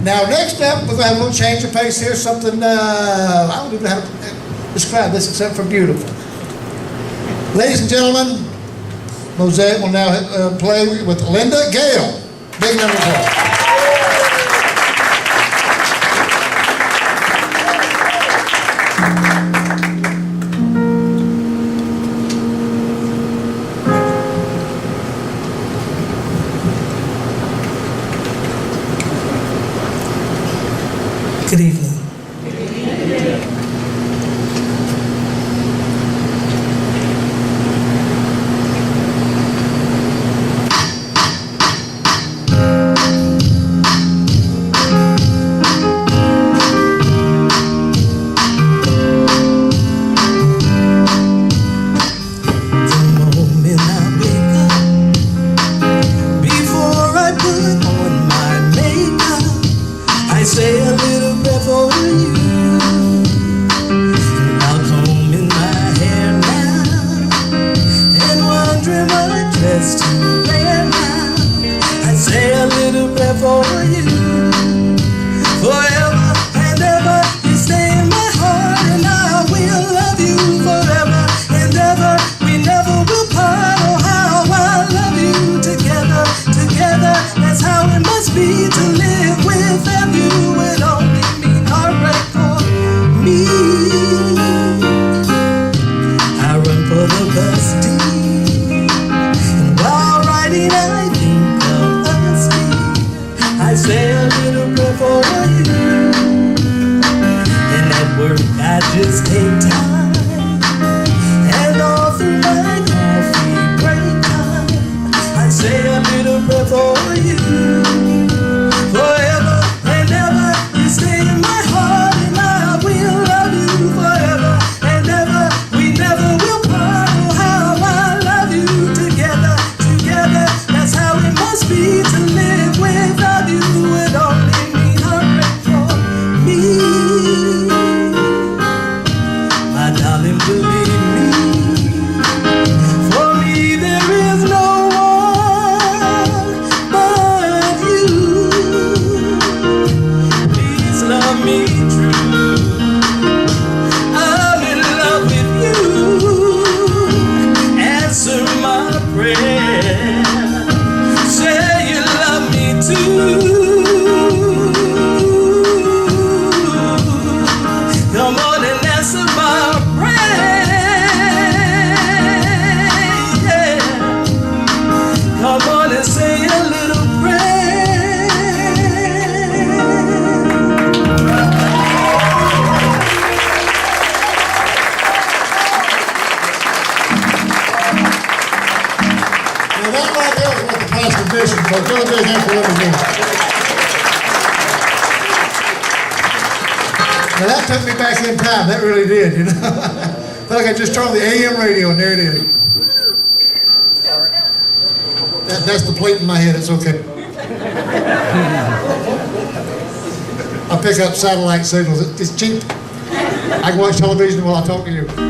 Now, next up, we're going to have a little change of pace here. Something, I don't even know how to describe this except for beautiful. Ladies and gentlemen, Mosaic will now play with Linda Gail. Big number four. Good evening. Now that took me back in time, that really did, you know. Felt like I just turned on the AM radio and there it is. That's the plate in my head, it's okay. I pick up satellite signals, it's cheap. I can watch television while I talk to you.